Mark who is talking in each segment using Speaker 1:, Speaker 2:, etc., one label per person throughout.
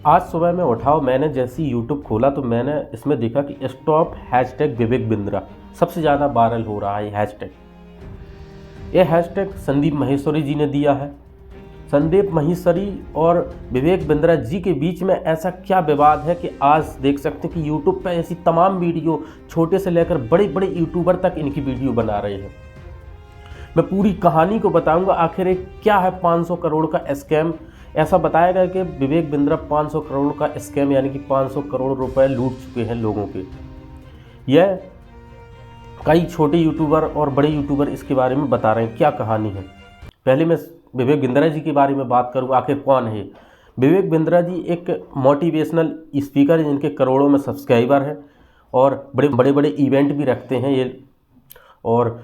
Speaker 1: आज सुबह मैं उठा और मैंने जैसे ही यूट्यूब खोला तो मैंने इसमें देखा कि स्टॉप हैशटैग विवेक बिंद्रा सबसे ज़्यादा वायरल हो रहा है। ये हैशटैग संदीप माहेश्वरी जी ने दिया है। संदीप माहेश्वरी और विवेक बिंद्रा जी के बीच में ऐसा क्या विवाद है कि आज देख सकते हैं कि यूट्यूब पर ऐसी तमाम वीडियो, छोटे से लेकर बड़े बड़े यूट्यूबर तक इनकी वीडियो बना रहे हैं। मैं पूरी कहानी को बताऊंगा आखिर एक क्या है 500 करोड़ का स्कैम। ऐसा बताया गया कि विवेक बिंद्रा 500 करोड़ का स्कैम यानी कि 500 करोड़ रुपए लूट चुके हैं लोगों के। यह कई छोटे यूट्यूबर और बड़े यूट्यूबर इसके बारे में बता रहे हैं क्या कहानी है। पहले मैं विवेक बिंद्रा जी के बारे में बात करूँ, आखिर कौन है। विवेक बिंद्रा जी एक मोटिवेशनल स्पीकर है जिनके करोड़ों में सब्सक्राइबर हैं और बड़े बड़े इवेंट भी रखते हैं ये। और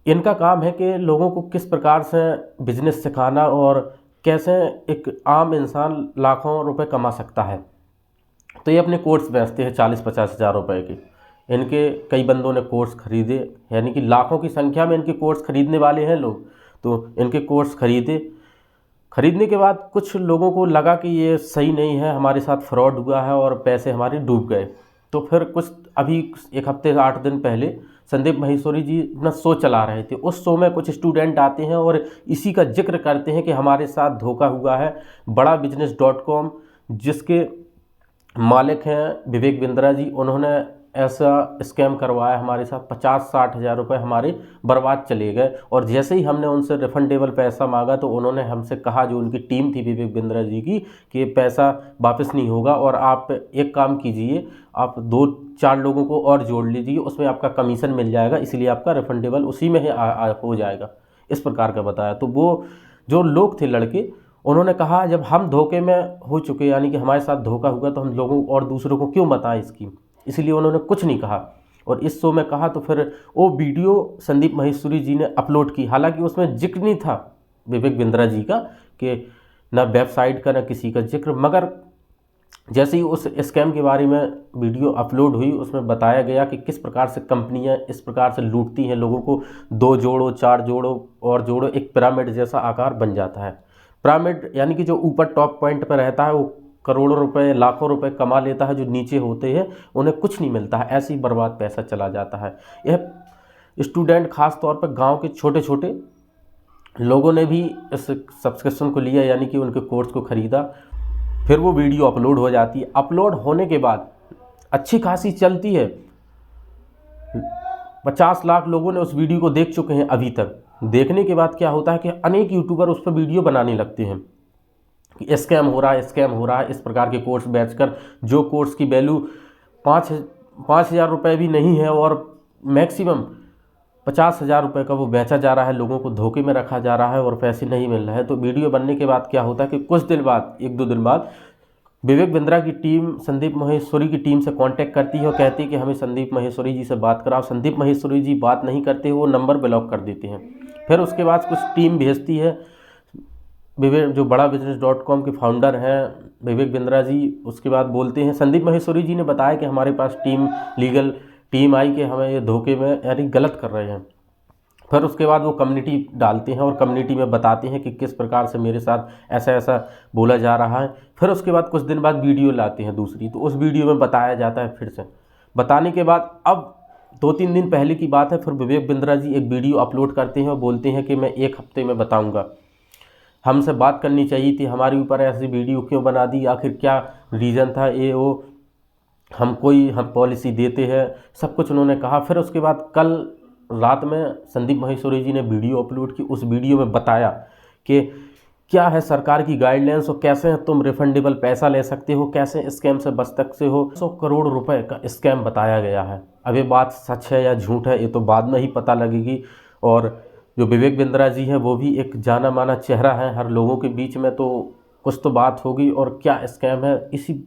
Speaker 1: इनका काम है कि लोगों को किस प्रकार से बिजनेस सिखाना और कैसे एक आम इंसान लाखों रुपए कमा सकता है। तो ये अपने कोर्स बेचते हैं 40-50 हज़ार रुपए के। इनके कई बंदों ने कोर्स खरीदे, यानी कि लाखों की संख्या में इनके कोर्स खरीदने वाले हैं लोग। तो इनके कोर्स खरीदने के बाद कुछ लोगों को लगा कि ये सही नहीं है, हमारे साथ फ्रॉड हुआ है और पैसे हमारे डूब गए। तो फिर कुछ अभी 1 हफ्ते 8 दिन पहले संदीप माहेश्वरी जी अपना शो चला रहे थे। उस शो में कुछ स्टूडेंट आते हैं और इसी का जिक्र करते हैं कि हमारे साथ धोखा हुआ है। बड़ा बिजनेस.com जिसके मालिक हैं विवेक बिंद्रा जी, उन्होंने ऐसा स्कैम करवाया हमारे साथ। 50-60 हज़ार रुपये हमारे बर्बाद चले गए। और जैसे ही हमने उनसे रिफंडेबल पैसा मांगा तो उन्होंने हमसे कहा, जो उनकी टीम थी विवेक बिंद्रा जी की, कि ये पैसा वापस नहीं होगा और आप एक काम कीजिए, आप 2-4 लोगों को और जोड़ लीजिए, उसमें आपका कमीशन मिल जाएगा, इसलिए आपका रिफंडेबल उसी में ही हो जाएगा। इस प्रकार का बताया। तो वो जो लोग थे लड़के, उन्होंने कहा जब हम धोखे में हो चुके, यानी कि हमारे साथ धोखा हुआ, तो हम लोगों और दूसरों को क्यों बताएं इसकी। इसलिए उन्होंने कुछ नहीं कहा और इस शो में कहा। तो फिर वो वीडियो संदीप माहेश्वरी जी ने अपलोड की। हालांकि उसमें जिक्र नहीं था विवेक बिंद्रा जी का, कि ना वेबसाइट का ना किसी का जिक्र, मगर जैसे ही उस स्कैम के बारे में वीडियो अपलोड हुई उसमें बताया गया कि किस प्रकार से कंपनियां इस प्रकार से लूटती हैं लोगों को। 2 जोड़ो, 4 जोड़ो और जोड़ो, एक पिरामिड जैसा आकार बन जाता है। पिरामिड यानी कि जो ऊपर टॉप पॉइंट पर रहता है वो करोड़ों रुपए, लाखों रुपए कमा लेता है। जो नीचे होते हैं उन्हें कुछ नहीं मिलता है, ऐसे ही बर्बाद पैसा चला जाता है। यह स्टूडेंट खास तौर पर गांव के छोटे छोटे लोगों ने भी इस सब्सक्रिप्शन को लिया, यानी कि उनके कोर्स को ख़रीदा। फिर वो वीडियो अपलोड हो जाती है। अपलोड होने के बाद अच्छी खासी चलती है। 50 लाख लोगों ने उस वीडियो को देख चुके हैं अभी तक। देखने के बाद क्या होता है कि अनेक यूट्यूबर उस पर वीडियो बनाने लगते हैं कि स्कैम हो रहा है, स्कैम हो रहा है। इस प्रकार के कोर्स बेचकर, जो कोर्स की वैल्यू 5,000 रुपये भी नहीं है और मैक्सिमम 50,000 रुपये का वो बेचा जा रहा है, लोगों को धोखे में रखा जा रहा है और पैसे नहीं मिल रहे हैं। तो वीडियो बनने के बाद क्या होता है कि कुछ दिन बाद, 1-2 दिन बाद, विवेक बिंद्रा की टीम संदीप माहेश्वरी की टीम से कांटेक्ट करती है और कहती है कि हमें संदीप माहेश्वरी जी से बात कराओ। संदीप माहेश्वरी जी बात नहीं करते, वो नंबर ब्लॉक कर देते हैं। फिर उसके बाद कुछ टीम भेजती है विवेक, जो बड़ा बिजनेस.com के फाउंडर हैं विवेक बिंद्रा जी, उसके बाद बोलते हैं, संदीप माहेश्वरी जी ने बताया कि हमारे पास लीगल टीम आई कि हमें ये धोखे में यानी गलत कर रहे हैं। फिर उसके बाद वो कम्युनिटी डालते हैं और कम्युनिटी में बताते हैं कि किस प्रकार से मेरे साथ ऐसा ऐसा बोला जा रहा है। फिर उसके बाद कुछ दिन बाद वीडियो लाते हैं दूसरी, तो उस वीडियो में बताया जाता है। फिर से बताने के बाद अब 2-3 दिन पहले की बात है, फिर विवेक बिंद्रा जी एक वीडियो अपलोड करते हैं और बोलते हैं कि मैं 1 हफ्ते में बताऊँगा। हमसे बात करनी चाहिए थी, हमारे ऊपर ऐसी वीडियो क्यों बना दी, आखिर क्या रीज़न था, ये वो, हम पॉलिसी देते हैं, सब कुछ उन्होंने कहा। फिर उसके बाद कल रात में संदीप माहेश्वरी जी ने वीडियो अपलोड की। उस वीडियो में बताया कि क्या है सरकार की गाइडलाइंस और कैसे तुम रिफंडेबल पैसा ले सकते हो, कैसे स्कैम से बच सकते हो। 100 करोड़ रुपए का स्कैम बताया गया है। अब ये बात सच है या झूठ है ये तो बाद में ही पता लगेगी। और जो विवेक बिंद्रा जी हैं वो भी एक जाना माना चेहरा है हर लोगों के बीच में, तो कुछ तो बात होगी। और क्या स्कैम है, इसी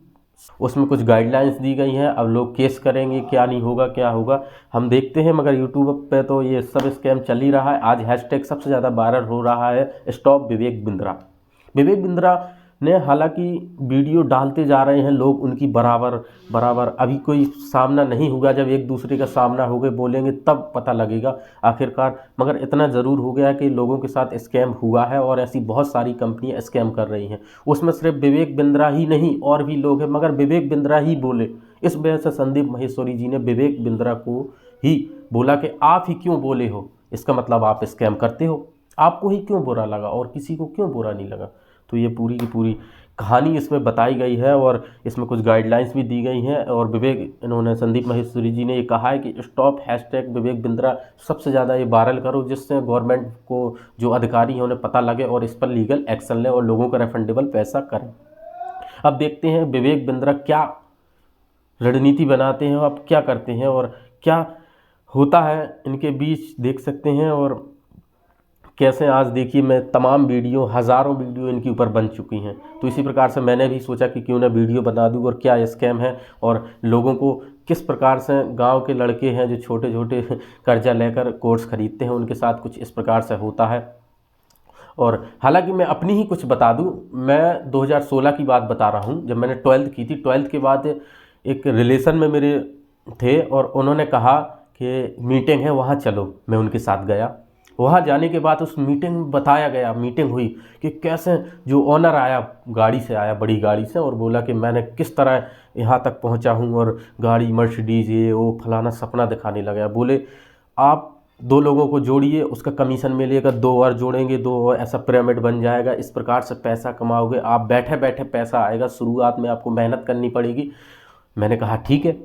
Speaker 1: उसमें कुछ गाइडलाइंस दी गई हैं। अब लोग केस करेंगे, क्या नहीं होगा क्या होगा हम देखते हैं। मगर यूट्यूब पे तो ये सब स्कैम चल ही रहा है। आज हैशटैग सबसे ज़्यादा वायरल हो रहा है, स्टॉप विवेक बिंद्रा। विवेक बिंद्रा ने हालांकि वीडियो डालते जा रहे हैं लोग उनकी बराबर बराबर। अभी कोई सामना नहीं होगा, जब एक दूसरे का सामना हो गए बोलेंगे तब पता लगेगा आखिरकार। मगर इतना ज़रूर हो गया है कि लोगों के साथ स्कैम हुआ है और ऐसी बहुत सारी कंपनियां स्कैम कर रही हैं। उसमें सिर्फ विवेक बिंद्रा ही नहीं और भी लोग हैं, मगर विवेक बिंद्रा ही बोले। इस वजह से संदीप माहेश्वरी जी ने विवेक बिंद्रा को ही बोला कि आप ही क्यों बोले हो, इसका मतलब आप स्कैम करते हो, आपको ही क्यों बुरा लगा और किसी को क्यों बुरा नहीं लगा। तो ये पूरी की पूरी कहानी इसमें बताई गई है और इसमें कुछ गाइडलाइंस भी दी गई हैं। और इन्होंने संदीप माहेश्वरी जी ने ये कहा है कि स्टॉप हैशटैग विवेक बिंद्रा सबसे ज़्यादा ये वायरल करो, जिससे गवर्नमेंट को जो अधिकारी हैं उन्हें पता लगे और इस पर लीगल एक्शन लें और लोगों का रिफंडेबल पैसा करें। अब देखते हैं विवेक बिंद्रा क्या रणनीति बनाते हैं, अब क्या करते हैं और क्या होता है इनके बीच, देख सकते हैं। और कैसे आज देखिए मैं तमाम वीडियो, हज़ारों वीडियो इनके ऊपर बन चुकी हैं। तो इसी प्रकार से मैंने भी सोचा कि क्यों ना वीडियो बना दूं और क्या स्कैम है और लोगों को किस प्रकार से, गांव के लड़के हैं जो छोटे छोटे कर्जा लेकर कोर्स खरीदते हैं, उनके साथ कुछ इस प्रकार से होता है। और हालांकि मैं अपनी ही कुछ बता दूं, मैं 2016 की बात बता रहा हूं, जब मैंने 12th की थी। 12th के बाद एक रिलेशन में मेरे थे और उन्होंने कहा कि मीटिंग है वहाँ चलो, मैं उनके साथ गया। वहाँ जाने के बाद उस मीटिंग में बताया गया, मीटिंग हुई कि कैसे जो ओनर आया, गाड़ी से आया, बड़ी गाड़ी से, और बोला कि मैंने किस तरह यहाँ तक पहुँचा हूँ और गाड़ी मर्सिडीज ये वो फलाना सपना दिखाने लगा। बोले आप 2 लोगों को जोड़िए, उसका कमीशन मिलेगा, 2 और जोड़ेंगे 2 और, ऐसा पिरामिड बन जाएगा, इस प्रकार से पैसा कमाओगे आप, बैठे बैठे पैसा आएगा, शुरुआत में आपको मेहनत करनी पड़ेगी। मैंने कहा ठीक है।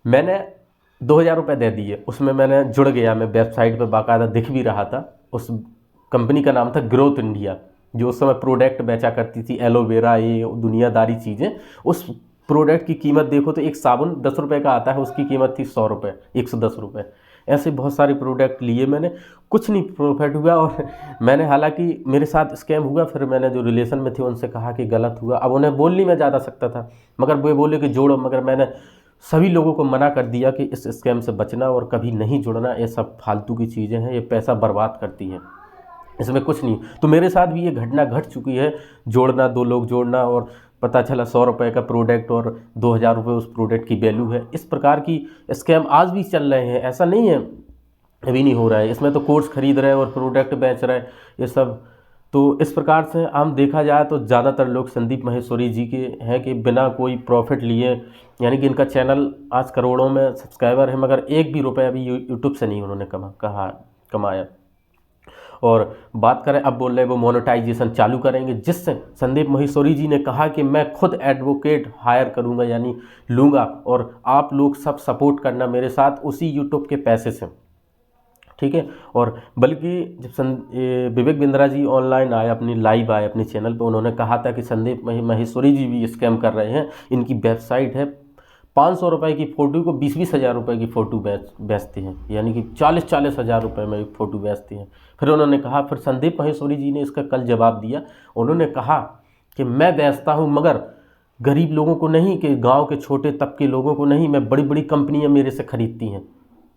Speaker 1: मैंने 2000 रुपये दे दिए, उसमें मैंने जुड़ गया, मैं वेबसाइट पे बाकायदा दिख भी रहा था। उस कंपनी का नाम था ग्रोथ इंडिया, जो उस समय प्रोडक्ट बेचा करती थी, एलोवेरा ये दुनियादारी चीज़ें। उस प्रोडक्ट की कीमत देखो तो एक साबुन 10 रुपये का आता है, उसकी कीमत थी 100 रुपये, 110 रुपये। ऐसे बहुत सारे प्रोडक्ट लिए मैंने, कुछ नहीं प्रॉफिट हुआ। और मैंने, हालांकि मेरे साथ स्कैम हुआ, फिर मैंने जो रिलेशन में थे उनसे कहा कि गलत हुआ। अब उन्हें बोल नहीं मैं ज़्यादा सकता था, मगर वो बोले कि जोड़ो, मगर मैंने सभी लोगों को मना कर दिया कि इस स्कैम से बचना और कभी नहीं जुड़ना, ये सब फालतू की चीज़ें हैं, ये पैसा बर्बाद करती हैं, इसमें कुछ नहीं। तो मेरे साथ भी ये घटना घट चुकी है, जोड़ना, 2 लोग जोड़ना और पता चला 100 रुपये का प्रोडक्ट और 2000 रुपये उस प्रोडक्ट की वैल्यू है। इस प्रकार की स्कैम आज भी चल रहे हैं, ऐसा नहीं है अभी नहीं हो रहा है। इसमें तो कोर्स खरीद रहे हैं और प्रोडक्ट बेच रहे हैं, ये सब। तो इस प्रकार से हम देखा जाए तो ज़्यादातर लोग संदीप माहेश्वरी जी के हैं कि बिना कोई प्रॉफिट लिए, यानी कि इनका चैनल आज करोड़ों में सब्सक्राइबर है, मगर 1 भी रुपये अभी यूट्यूब से नहीं उन्होंने कमाया। और बात करें, अब बोल रहे वो मोनेटाइजेशन चालू करेंगे, जिससे संदीप माहेश्वरी जी ने कहा कि मैं खुद एडवोकेट हायर करूंगा, यानी लूँगा, और आप लोग सब सपोर्ट करना मेरे साथ उसी यूट्यूब के पैसे से, ठीक है। और बल्कि जब विवेक बिंद्रा जी ऑनलाइन आए, अपनी लाइव आए अपने चैनल पे, उन्होंने कहा था कि संदीप माहेश्वरी जी भी स्कैम कर रहे हैं। इनकी वेबसाइट है, 500 रुपये की फ़ोटो को 20-20 हज़ार रुपये की फ़ोटो बेचते हैं, यानी कि 40-40 हज़ार रुपये में एक फ़ोटो बेचते हैं। फिर उन्होंने कहा, फिर संदीप माहेश्वरी जी ने इसका कल जवाब दिया। उन्होंने कहा कि मैं बेचता हूँ, मगर गरीब लोगों को नहीं, कि गाँव के छोटे तबके लोगों को नहीं, मैं बड़ी बड़ी कंपनियाँ मेरे से खरीदती हैं,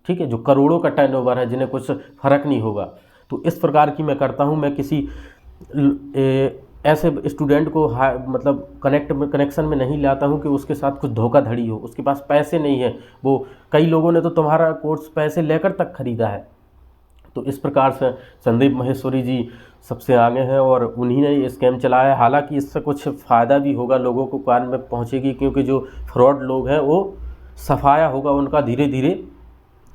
Speaker 1: ठीक है, जो करोड़ों का टर्नओवर है, जिन्हें कुछ फ़र्क नहीं होगा। तो इस प्रकार की मैं करता हूँ। मैं किसी ऐसे स्टूडेंट को मतलब कनेक्शन में नहीं लाता हूँ कि उसके साथ कुछ धोखाधड़ी हो, उसके पास पैसे नहीं है। वो कई लोगों ने तो तुम्हारा कोर्स पैसे लेकर तक खरीदा है। तो इस प्रकार से संदीप माहेश्वरी जी सबसे आगे हैं और उन्हीं ने ये स्कैम चलाया है। हालांकि इससे कुछ फ़ायदा भी होगा, लोगों को कान में पहुँचेगी, क्योंकि जो फ्रॉड लोग हैं वो सफाया होगा उनका, धीरे धीरे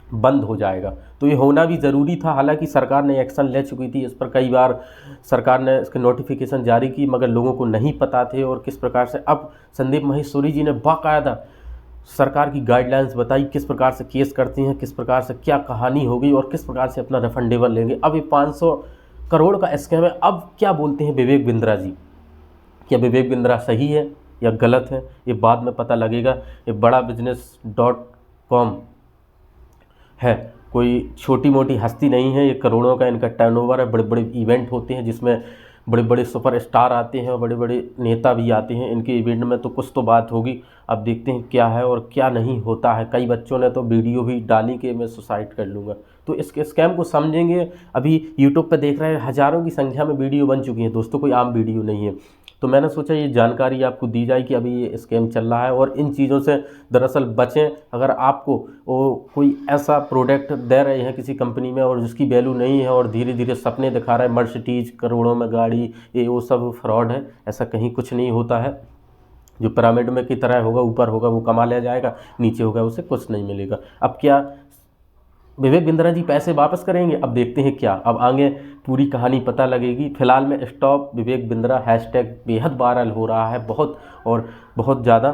Speaker 1: बंद हो जाएगा। तो ये होना भी ज़रूरी था। हालांकि सरकार ने एक्शन ले चुकी थी इस पर, कई बार सरकार ने इसके नोटिफिकेशन जारी की, मगर लोगों को नहीं पता थे। और किस प्रकार से अब संदीप माहेश्वरी जी ने बाकायदा सरकार की गाइडलाइंस बताई, किस प्रकार से केस करती हैं, किस प्रकार से क्या कहानी होगी और किस प्रकार से अपना रिफंडेबल लेंगे। अब ये 500 करोड़ का स्कैम है। अब क्या बोलते हैं विवेक बिंद्रा जी, क्या विवेक बिंद्रा सही है या गलत है, ये बाद में पता लगेगा। ये BadaBusiness.com है, कोई छोटी मोटी हस्ती नहीं है, ये करोड़ों का इनका टर्नओवर है। बड़े बड़े इवेंट होते हैं जिसमें बड़े बड़े सुपरस्टार आते हैं और बड़े बड़े नेता भी आते हैं इनके इवेंट में। तो कुछ तो बात होगी, अब देखते हैं क्या है और क्या नहीं होता है। कई बच्चों ने तो वीडियो भी डाली कि मैं सुसाइड कर लूँगा। तो इसके स्कैम को समझेंगे। अभी यूट्यूब पे देख रहे हैं, हज़ारों की संख्या में वीडियो बन चुकी हैं दोस्तों, कोई आम वीडियो नहीं है। तो मैंने सोचा ये जानकारी आपको दी जाए कि अभी ये स्कैम चल रहा है और इन चीज़ों से दरअसल बचें। अगर आपको कोई ऐसा प्रोडक्ट दे रहे हैं किसी कंपनी में और जिसकी वैल्यू नहीं है और धीरे धीरे सपने दिखा रहा है मर्सिडीज करोड़ों में गाड़ी, ये वो सब फ्रॉड है। ऐसा कहीं कुछ नहीं होता है। जो पिरामिड में की तरह होगा, ऊपर होगा वो कमा लिया जाएगा, नीचे होगा उसे कुछ नहीं मिलेगा। अब क्या विवेक बिंद्रा जी पैसे वापस करेंगे? अब देखते हैं क्या, अब आगे पूरी कहानी पता लगेगी। फिलहाल में स्टॉप विवेक बिंद्रा हैशटैग बेहद वायरल हो रहा है, बहुत और बहुत ज़्यादा।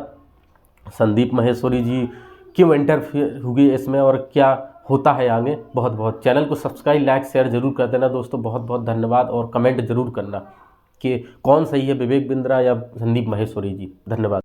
Speaker 1: संदीप माहेश्वरी जी क्यों इंटरफियर हुए इसमें और क्या होता है आगे, बहुत बहुत। चैनल को सब्सक्राइब, लाइक, शेयर जरूर कर देना दोस्तों। बहुत बहुत धन्यवाद और कमेंट जरूर करना कि कौन सही है, विवेक बिंद्रा या संदीप माहेश्वरी जी। धन्यवाद।